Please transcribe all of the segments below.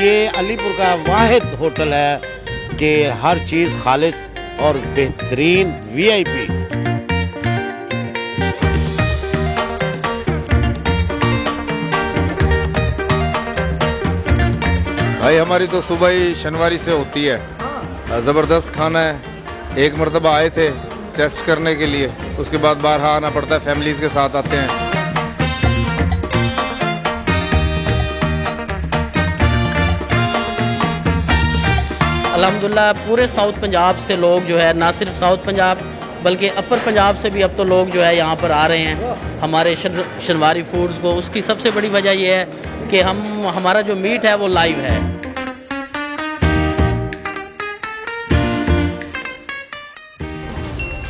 ये अलीपुर का वाहिद होटल है कि हर चीज़ खालिस और बेहतरीन VIP। भाई हमारी तो सुबह ही शनिवारी से होती है, ज़बरदस्त खाना है। एक मरतबा आए थे टेस्ट करने के लिए, उसके बाद बाहर आना पड़ता है, फैमिलीज के साथ आते हैं। अल्हम्दुलिल्लाह पूरे साउथ पंजाब से लोग जो है, ना सिर्फ साउथ पंजाब बल्कि अपर पंजाब से भी अब तो लोग जो है यहाँ पर आ रहे हैं हमारे शनवारी फूड्स को। उसकी सबसे बड़ी वजह यह है कि हमारा जो मीट है वो लाइव है।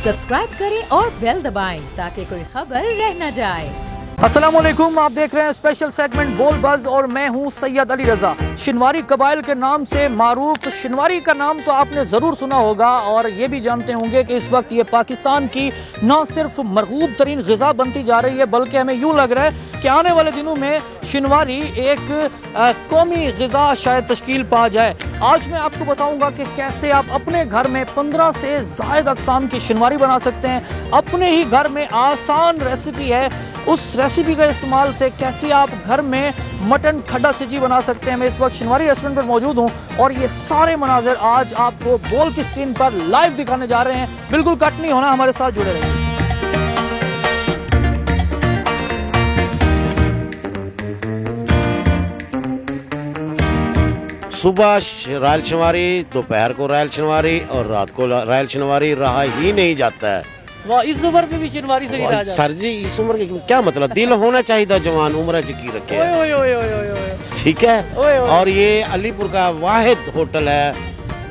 सब्सक्राइब करें और बेल दबाएं ताकि कोई खबर रह न जाए। अस्सलाम वालेकुम, आप देख रहे हैं स्पेशल सेगमेंट बोल बज़ और मैं हूं सैयद अली रजा। शिनवारी कबाइल के नाम से मारूफ शिनवारी का नाम तो आपने ज़रूर सुना होगा और ये भी जानते होंगे कि इस वक्त ये पाकिस्तान की न सिर्फ मरगूब तरीन ग़िज़ा बनती जा रही है, बल्कि हमें यूँ लग रहा है कि आने वाले दिनों में शिनवारी एक कौमी ग़िज़ा शायद तश्कील पा जाए। आज मैं आपको बताऊंगा कि कैसे आप अपने घर में 15 से ज़ायद अक़साम की शिनवारी बना सकते हैं। अपने ही घर में आसान रेसिपी है, उस रेसिपी का इस्तेमाल से कैसे आप घर में मटन खड्डा सिजी बना सकते हैं। मैं इस वक्त शिनवारी रेस्टोरेंट पर मौजूद हूं और ये सारे मनाज़र आज आपको बोल की स्क्रीन पर लाइव दिखाने जा रहे हैं। बिल्कुल कट नहीं होना, हमारे साथ जुड़े रहें। सुबह रायल शनवारी, दोपहर को रायल शनवारी और रात को रायल शनवारी रहा ही नहीं जाता है। वाह, इस उम्र में भी शिनवारी से रहा जाता। सर जी इस उम्र के क्या मतलब, दिल होना चाहिए जवान, उम्र की रखे है, ठीक है। और ये अलीपुर का वाहिद होटल है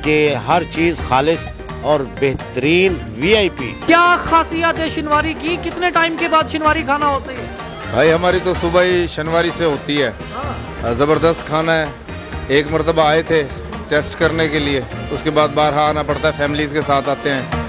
कि हर चीज़ खालिस और बेहतरीन VIP। क्या खासियत है शिनवारी की? कितने टाइम के बाद शिनवारी खाना होती है? भाई हमारी तो सुबह ही शनिवारी से होती है, ज़बरदस्त खाना है। एक मरतबा आए थे टेस्ट करने के लिए, उसके बाद बाहर आना पड़ता है, फैमिलीज के साथ आते हैं।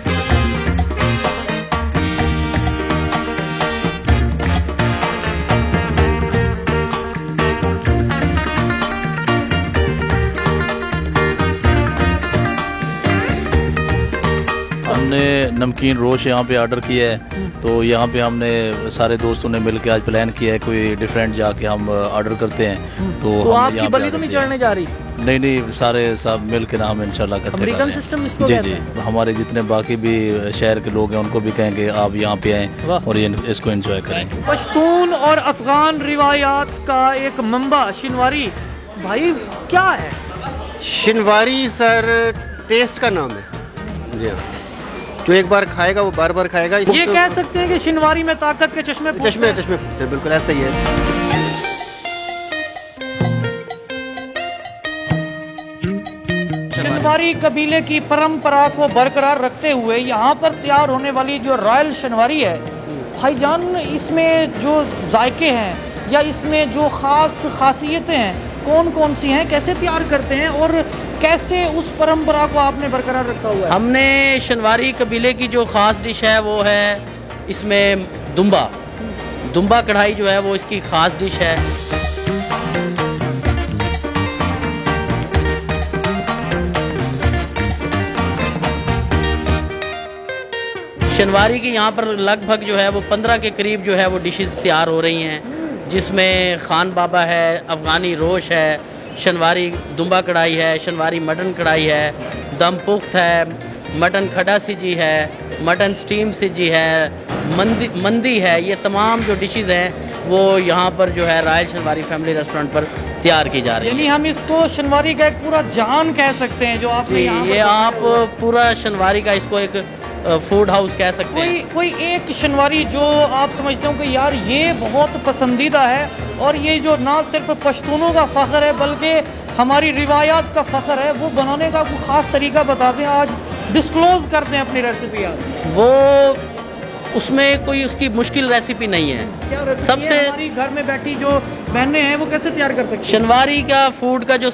हमने नमकीन रोश यहाँ पे ऑर्डर किया है, तो यहाँ पे हमने सारे दोस्तों ने मिलकर आज प्लान किया है कोई डिफरेंट जाके हम ऑर्डर करते हैं। तो आपकी बलि तो नहीं चढ़ने जा रही? नहीं, सारे सब मिल के ना हम इंशाल्लाह करते हैं। अमेरिकन सिस्टम इसको जी, हमारे जितने बाकी भी शहर के लोग हैं उनको भी कहेंगे आप यहाँ पे आएँ और ये इसको एंजॉय करें। पश्तून और अफगान रिवायात का एक मंबा शिनवारी, भाई क्या है शिनवारी? सर टेस्ट का नाम है जी हाँ, जो एक बार खाएगा वो बार बार खाएगा। ये कह सकते हैं कि शिनवारी में ताकत के चश्मे फूटते, बिल्कुल ऐसा ही है। शिनवारी कबीले की परंपरा को बरकरार रखते हुए यहाँ पर तैयार होने वाली जो रॉयल शिनवारी है, भाईजान इसमें जो जायके हैं या इसमें जो खासियतें हैं कौन कौन सी हैं, कैसे तैयार करते हैं और कैसे उस परंपरा को आपने बरकरार रखा हुआ है? हमने शनवारी कबीले की जो ख़ास डिश है वो है इसमें दुम्बा कढ़ाई जो है वो इसकी ख़ास डिश है। शनवारी की यहाँ पर लगभग जो है वो 15 के करीब जो है वो डिशेस तैयार हो रही हैं, जिसमें खान बाबा है, अफ़गानी रोश है, शनवारी दुम्बा कढ़ाई है, शनवारी मटन कढ़ाई है, दम पुख्त है, मटन खड्डा सिजी है, मटन स्टीम सिजी है, मंदी है। ये तमाम जो डिशेस हैं वो यहाँ पर जो है रॉयल शनवारी फैमिली रेस्टोरेंट पर तैयार की जा रही है। यानी हम इसको शनवारी का एक पूरा जान कह सकते हैं जो आपने ये आप पूरा शनवारी का इसको एक फूड हाउस कह सकते हैं। कोई एक शनवारी जो आप समझते हो कि यार ये बहुत पसंदीदा है और ये जो ना सिर्फ पश्तूनों का फ़ख्र है बल्कि हमारी रिवायात का फ़ख्र है, वो बनाने का कोई ख़ास तरीका बताते हैं, आज डिस्क्लोज करते हैं अपनी रेसिपी। आज वो उसमें कोई उसकी मुश्किल रेसिपी नहीं है। सबसे हमारी घर में बैठी जो बहनें हैं वो कैसे तैयार कर सकती हैं? शनवारी का फूड का जो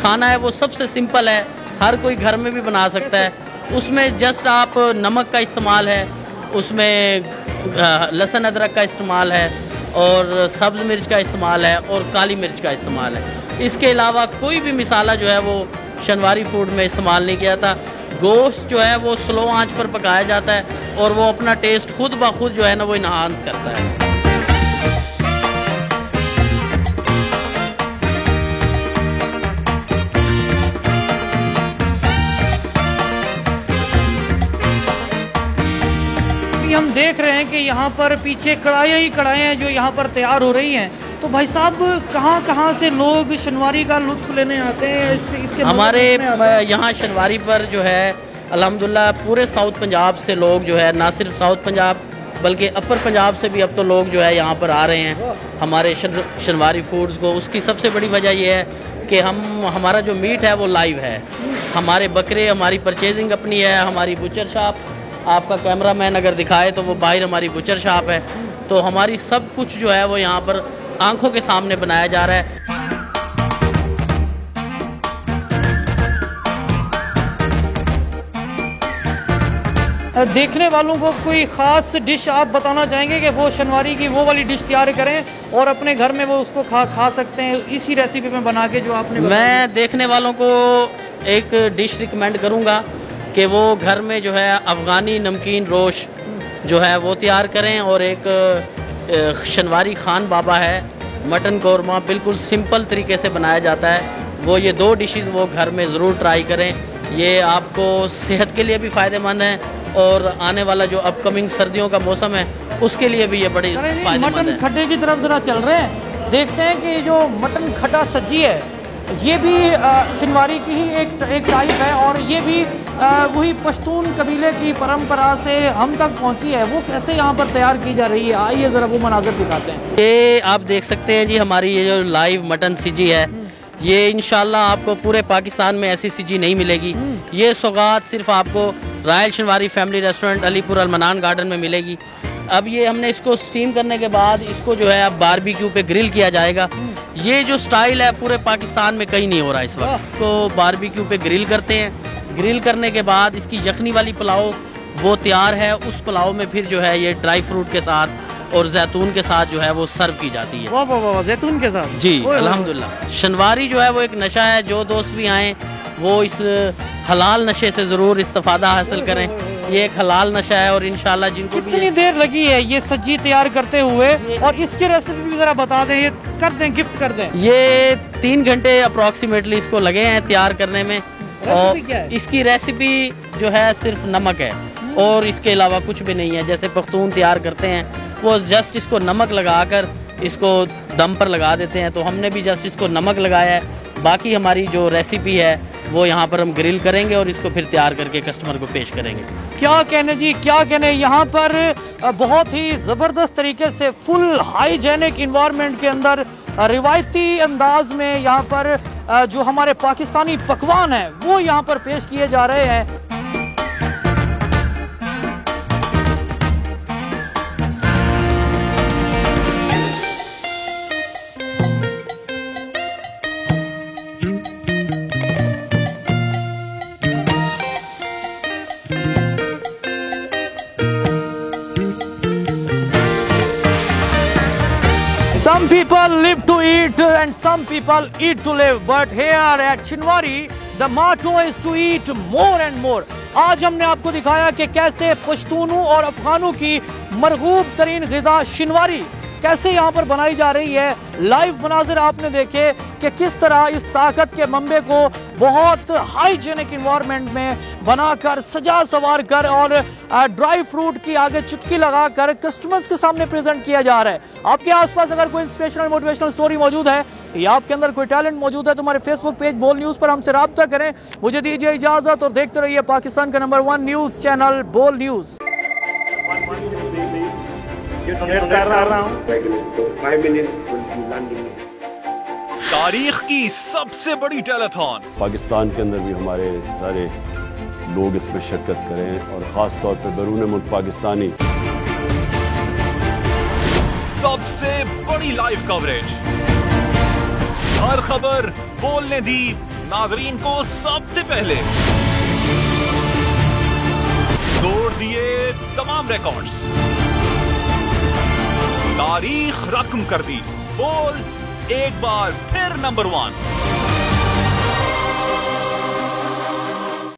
खाना है वो सबसे सिंपल है, हर कोई घर में भी बना सकता है। उसमें जस्ट आप नमक का इस्तेमाल है, उसमें लहसुन अदरक का इस्तेमाल है और सब्ज़ मिर्च का इस्तेमाल है और काली मिर्च का इस्तेमाल है। इसके अलावा कोई भी मिसाला जो है वो शनवारी फूड में इस्तेमाल नहीं किया था। गोश्त जो है वो स्लो आंच पर पकाया जाता है और वो अपना टेस्ट खुद ब खुद जो है ना वो इन्हांस करता है। हम देख रहे हैं कि यहाँ पर पीछे कढ़ाइयाँ ही कढ़ाइयाँ जो यहाँ पर तैयार हो रही हैं। तो भाई साहब कहाँ से लोग शनवारी का लुत्फ लेने आते हैं? इसके हमारे यहाँ शनवारी पर जो है अल्हम्दुलिल्लाह पूरे साउथ पंजाब से लोग जो है, ना सिर्फ साउथ पंजाब बल्कि अपर पंजाब से भी अब तो लोग जो है यहाँ पर आ रहे हैं हमारे शनवारी फूड्स को। उसकी सबसे बड़ी वजह यह है कि हमारा जो मीट है वो लाइव है। हमारे बकरे, हमारी परचेजिंग अपनी है, हमारी बुचर शॉप, आपका कैमरामैन अगर दिखाए तो वो बाहर हमारी बुचर शॉप है। तो हमारी सब कुछ जो है वो यहाँ पर आंखों के सामने बनाया जा रहा है। देखने वालों को कोई ख़ास डिश आप बताना चाहेंगे कि वो शनवारी की वो वाली डिश तैयार करें और अपने घर में वो उसको खा सकते हैं इसी रेसिपी में बना के जो आपने मैं देखने वालों को एक डिश रिकमेंड करूँगा कि वो घर में जो है अफ़गानी नमकीन रोश जो है वो तैयार करें, और एक शनवारी खान बाबा है मटन कौरमा, बिल्कुल सिंपल तरीके से बनाया जाता है। वो ये दो डिशेस वो घर में ज़रूर ट्राई करें। ये आपको सेहत के लिए भी फ़ायदेमंद है और आने वाला जो अपकमिंग सर्दियों का मौसम है उसके लिए भी ये बड़ी फ़ायदेमंद है। मटन खट्टे की तरफ ज़रा चल रहे हैं, देखते हैं कि जो मटन खट्टा सब्जी है ये भी शनवारी की ही एक टाइप है और ये भी वही पश्तून कबीले की परंपरा से हम तक पहुंची है। वो कैसे यहाँ पर तैयार की जा रही है, आइए ज़रा वो मनाज़र दिखाते हैं। ये आप देख सकते हैं जी, हमारी ये जो लाइव मटन सीजी है ये इंशाल्लाह आपको पूरे पाकिस्तान में ऐसी सीजी नहीं मिलेगी। ये सौगात सिर्फ आपको royal शनवारी family restaurant Alipur अलमनान garden में मिलेगी। अब ये हमने इसको स्टीम करने के बाद इसको जो है अब बारबेक्यू पे ग्रिल किया जाएगा। ये जो स्टाइल है पूरे पाकिस्तान में कहीं नहीं हो रहा इस वक्त। तो बारबेक्यू पे ग्रिल करते हैं, ग्रिल करने के बाद इसकी यखनी वाली पुलाव वो तैयार है। उस पुलाव में फिर जो है ये ड्राई फ्रूट के साथ और जैतून के साथ जो है वो सर्व की जाती है। वाह वाह वाह, जैतून के साथ जी अल्हम्दुलिल्लाह। शनवारी जो है वो एक नशा है, जो दोस्त भी आए वो इस हलाल नशे से ज़रूर इस्तेफादा हासिल करें। ये एक हलाल नशा है और इंशाल्लाह जिनको कितनी देर लगी है ये सब्जी तैयार करते हुए, और इसकी रेसिपी भी ज़रा बता दें, ये कर दें, गिफ्ट कर दें। ये 3 घंटे अप्रॉक्सीमेटली इसको लगे हैं तैयार करने में। और इसकी रेसिपी जो है सिर्फ नमक है और इसके अलावा कुछ भी नहीं है। जैसे पख्तून तैयार करते हैं वो जस्ट इसको नमक लगाकर इसको दम पर लगा देते हैं, तो हमने भी जस्ट इसको नमक लगाया है। बाकी हमारी जो रेसिपी है वो यहाँ पर हम ग्रिल करेंगे और इसको फिर तैयार करके कस्टमर को पेश करेंगे। क्या कहने जी, क्या कहने। यहाँ पर बहुत ही ज़बरदस्त तरीके से फुल हाइजेनिक इन्वायरमेंट के अंदर रिवायती अंदाज में यहाँ पर जो हमारे पाकिस्तानी पकवान हैं वो यहाँ पर पेश किए जा रहे हैं। Some people live to eat and some people eat to live, but here at Shinwari, the motto is to eat more and more. आज हमने आपको दिखाया कि कैसे पश्तूनों और अफगानों की मरगूब तरीन ग़िज़ा शिनवारी कैसे यहाँ पर बनाई जा रही है। लाइव मनाज़िर आपने देखे कि किस तरह इस ताकत के मंबे को बहुत हाइजेनिक इन्वायरमेंट में बनाकर सजा सवार कर और ड्राई फ्रूट की आगे चुटकी लगाकर कस्टमर्स के सामने प्रेजेंट किया जा रहा है। आपके आसपास अगर कोई इंस्पिरेशनल मोटिवेशनल स्टोरी मौजूद है या आपके अंदर कोई टैलेंट मौजूद है तो हमारे फेसबुक पेज बोल न्यूज़ पर हमसे राब्ता करें। मुझे दीजिए इजाज़त और देखते रहिए पाकिस्तान का नंबर 1 न्यूज़ चैनल बोल न्यूज़। तारीख की सबसे बड़ी टेलीथॉन, पाकिस्तान के अंदर भी हमारे सारे लोग इसमें शिरकत करें और ख़ास तौर पर बैरून मुल्क पाकिस्तानी। सबसे बड़ी लाइव कवरेज, हर खबर बोलने दी नाजरीन को सबसे पहले, तोड़ दिए तमाम रिकॉर्ड्स, तारीख रकम कर दी, बोल एक बार फिर नंबर 1।